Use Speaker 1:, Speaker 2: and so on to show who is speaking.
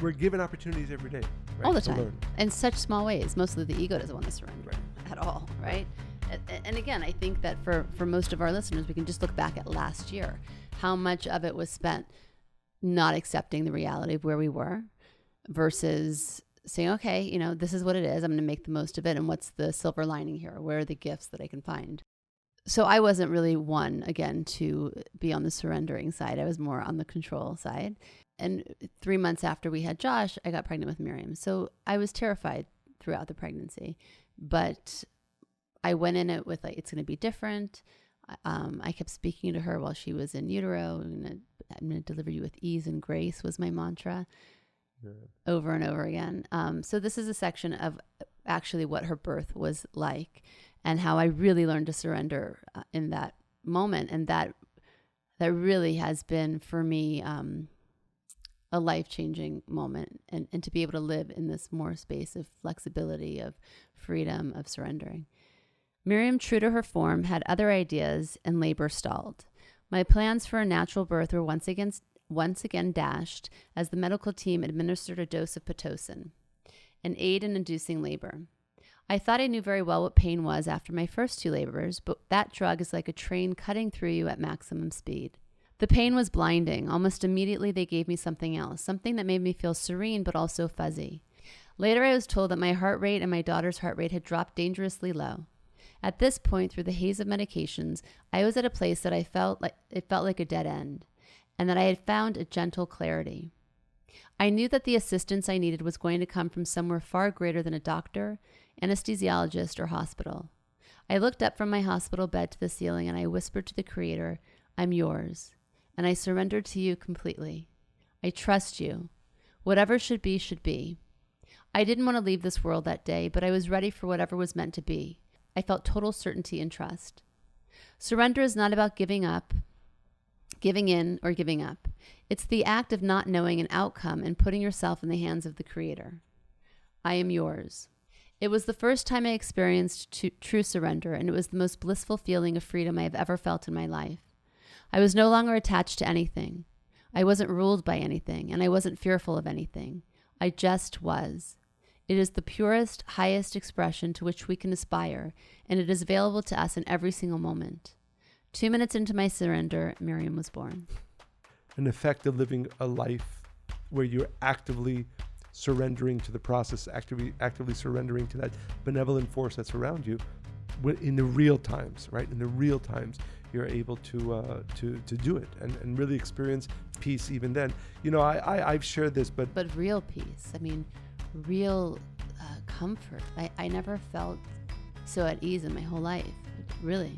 Speaker 1: we're given opportunities every day, right,
Speaker 2: all the
Speaker 1: to
Speaker 2: time,
Speaker 1: learn.
Speaker 2: in such small ways. Mostly the ego doesn't want to surrender at all, right? And again, I think that for most of our listeners, we can just look back at last year. How much of it was spent not accepting the reality of where we were versus saying, okay, this is what it is. I'm going to make the most of it. And what's the silver lining here? Where are the gifts that I can find? So I wasn't really one, again, to be on the surrendering side. I was more on the control side. And 3 months after we had Josh, I got pregnant with Miriam. So I was terrified throughout the pregnancy. But I went in it with it's going to be different. I kept speaking to her while she was in utero. I'm going to deliver you with ease and grace was my mantra over and over again. So this is a section of actually what her birth was like and how I really learned to surrender in that moment. And that really has been for me a life-changing moment and to be able to live in this more space of flexibility, of freedom, of surrendering. Miriam, true to her form, had other ideas, and labor stalled. My plans for a natural birth were once again dashed as the medical team administered a dose of Pitocin, an aid in inducing labor. I thought I knew very well what pain was after my first 2 labors, but that drug is like a train cutting through you at maximum speed. The pain was blinding. Almost immediately, they gave me something else, something that made me feel serene but also fuzzy. Later, I was told that my heart rate and my daughter's heart rate had dropped dangerously low. At this point, through the haze of medications, I was at a place that it felt like a dead end, and that I had found a gentle clarity. I knew that the assistance I needed was going to come from somewhere far greater than a doctor, anesthesiologist, or hospital. I looked up from my hospital bed to the ceiling, and I whispered to the Creator, "I'm yours, and I surrender to you completely. I trust you. Whatever should be, should be." I didn't want to leave this world that day, but I was ready for whatever was meant to be. I felt total certainty and trust. Surrender is not about giving up, giving in, or giving up. It's the act of not knowing an outcome and putting yourself in the hands of the Creator. I am yours. It was the first time I experienced true surrender, and it was the most blissful feeling of freedom I have ever felt in my life. I was no longer attached to anything. I wasn't ruled by anything, and I wasn't fearful of anything. I just was. It is the purest, highest expression to which we can aspire, and it is available to us in every single moment. 2 minutes into my surrender, Miriam was born.
Speaker 1: An effect of living a life where you're actively surrendering to the process, actively surrendering to that benevolent force that's around you in the real times, right? In the real times, you're able to do it and really experience peace even then. I've shared this, but
Speaker 2: real peace. I mean, real comfort. I never felt so at ease in my whole life, really.